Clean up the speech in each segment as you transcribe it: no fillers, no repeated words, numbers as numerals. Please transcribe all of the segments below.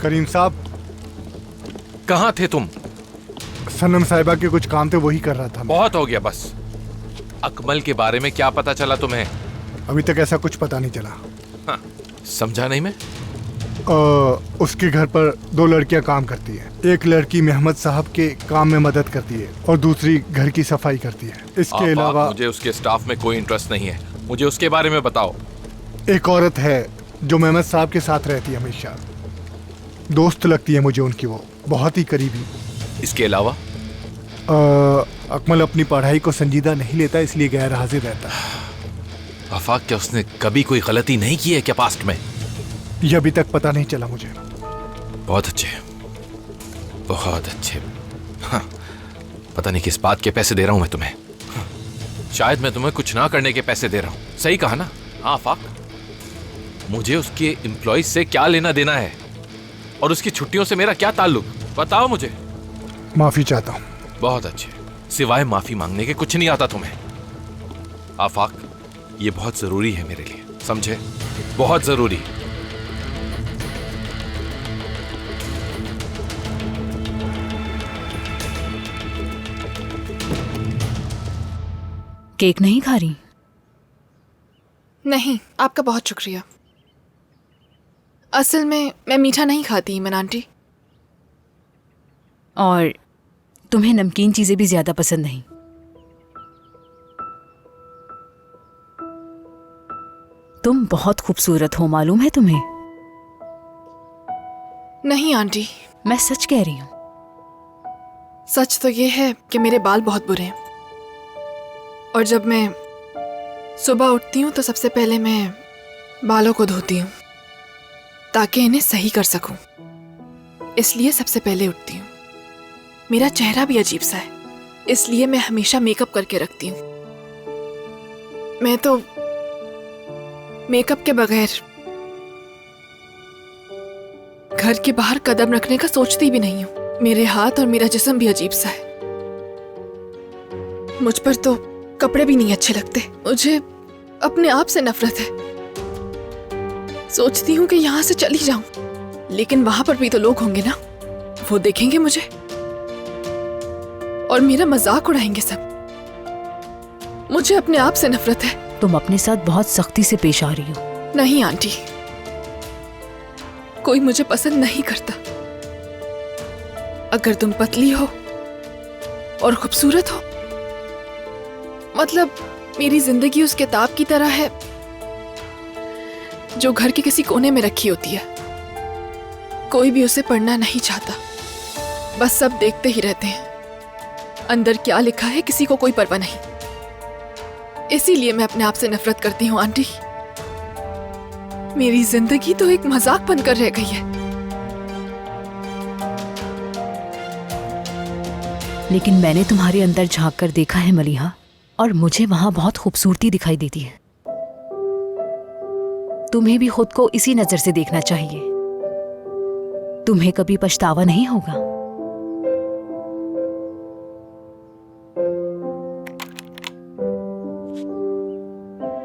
करीम साहब, कहाँ थे तुम? सनम साहिबा के कुछ काम थे, वही कर रहा था मैं। बहुत हो गया बस। अकमल के बारे में क्या पता चला तुम्हें? अभी तक ऐसा कुछ पता नहीं चला। हाँ, समझा नहीं मैं। उसके घर पर 2 लड़कियां काम करती हैं। एक लड़की मेहमद साहब के काम में मदद करती है और दूसरी घर की सफाई करती है। इसके अलावा मुझे उसके स्टाफ में कोई इंटरेस्ट नहीं है। मुझे उसके बारे में बताओ। एक औरत है जो मेहमद साहब के साथ रहती है हमेशा। दोस्त लगती है मुझे उनकी, वो बहुत ही करीबी। इसके अलावा? अकमल अपनी पढ़ाई को संजीदा नहीं लेता, इसलिए गैर हाजिर रहता है। आफाक, क्या उसने कभी कोई गलती नहीं की है क्या पास्ट में? ये अभी तक पता नहीं चला मुझे। बहुत अच्छे, बहुत अच्छे। हाँ, पता नहीं किस बात के पैसे दे रहा हूं मैं तुम्हें। हाँ, शायद मैं तुम्हें कुछ ना करने के पैसे दे रहा हूं। सही कहा ना? हाँ आफाक, मुझे उसके एम्प्लॉइज से क्या लेना देना है और उसकी छुट्टियों से मेरा क्या ताल्लुक? बताओ मुझे। माफी चाहता हूँ। बहुत अच्छे, सिवाय माफी मांगने के कुछ नहीं आता तुम्हें। आफाक, ये बहुत जरूरी है मेरे लिए, समझे? बहुत जरूरी। केक नहीं खा रही? नहीं, आपका बहुत शुक्रिया। असल में मैं मीठा नहीं खाती ईमन आंटी। और तुम्हें नमकीन चीजें भी ज्यादा पसंद नहीं? तुम बहुत खूबसूरत हो, मालूम है तुम्हें? नहीं आंटी, मैं सच कह रही हूँ। सच तो ये है कि मेरे बाल बहुत बुरे हैं और जब मैं सुबह उठती हूँ तो सबसे पहले मैं बालों को धोती हूँ ताकि इन्हें सही कर सकूं। इसलिए सबसे पहले उठती हूँ। मेरा चेहरा भी अजीब सा है, इसलिए मैं हमेशा मेकअप करके रखती हूँ। मैं तो मेकअप के बगैर घर के बाहर कदम रखने का सोचती भी नहीं हूँ। मेरे हाथ और मेरा जिस्म भी अजीब सा है। मुझ पर तो कपड़े भी नहीं अच्छे लगते। मुझे अपने आप से नफरत है। सोचती हूँ कि यहाँ से चली जाऊं, लेकिन वहां पर भी तो लोग होंगे ना, वो देखेंगे मुझे और मेरा मजाक उड़ाएंगे सब। मुझे अपने आप से नफरत है। तुम अपने साथ बहुत सख्ती से पेश आ रही हो। नहीं आंटी, कोई मुझे पसंद नहीं करता। अगर तुम पतली हो और खूबसूरत हो, मतलब मेरी जिंदगी उस किताब की तरह है जो घर के किसी कोने में रखी होती है। कोई भी उसे पढ़ना नहीं चाहता, बस सब देखते ही रहते हैं। अंदर क्या लिखा है किसी को कोई परवाह नहीं। इसीलिए मैं अपने आप से नफरत करती हूँ आंटी। मेरी जिंदगी तो एक मजाक बनकर रह गई है। लेकिन मैंने तुम्हारे अंदर झांक कर देखा है मलिहा, और मुझे वहां बहुत खूबसूरती दिखाई देती है। तुम्हें भी खुद को इसी नजर से देखना चाहिए। तुम्हें कभी पछतावा नहीं होगा।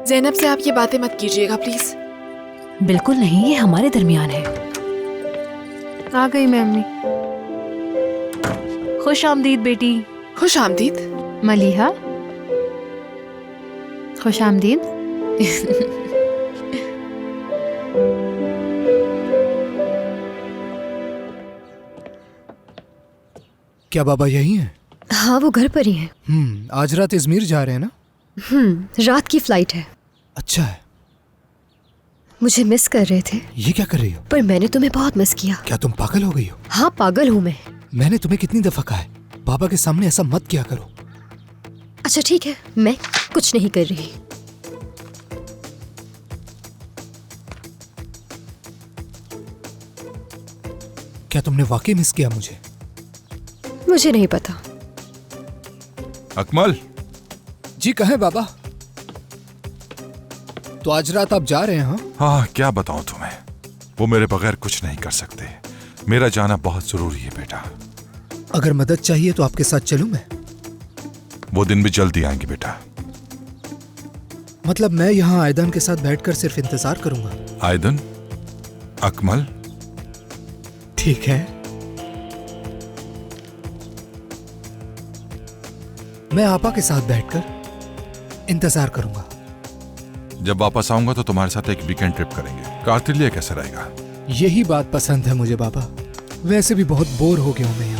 ज़ैनब से आप ये बातें मत कीजिएगा प्लीज। बिल्कुल नहीं, ये हमारे दरमियान है। आ गई मैं अम्मी। खुश आमदीद बेटी। खुश आमदीद। मलिहा, खुश आमदीद। क्या बाबा यही हैं? हाँ, वो घर पर ही हैं। आज रात इजमीर जा रहे हैं ना? रात की फ्लाइट है। अच्छा है। मुझे मिस कर रहे थे। ये क्या कर रही हो? पर मैंने तुम्हें बहुत मिस किया। क्या तुम पागल हो गई हो? हाँ, पागल हूँ मैं। मैंने तुम्हें कितनी दफा कहा है, पापा के सामने ऐसा मत किया करो। अच्छा ठीक है, मैं कुछ नहीं कर रही। क्या तुमने वाकई मिस किया मुझे? मुझे नहीं पता। अकमल। जी कहें बाबा। तो आज रात आप जा रहे हैं? हाँ, क्या बताऊं तुम्हें, वो मेरे बगैर कुछ नहीं कर सकते। मेरा जाना बहुत जरूरी है बेटा। अगर मदद चाहिए तो आपके साथ चलूं मैं? वो दिन भी जल्दी आएंगे बेटा। मतलब मैं यहाँ आयदान के साथ बैठकर सिर्फ इंतजार करूंगा? आयदन? अकमल? ठीक है, मैं आपा के साथ बैठकर इंतजार करूंगा। जब वापस आऊंगा तो तुम्हारे साथ एक वीकेंड ट्रिप करेंगे। कार्तिल्य कैसा रहेगा? यही बात पसंद है मुझे बाबा। वैसे भी बहुत बोर हो गया हूं मैं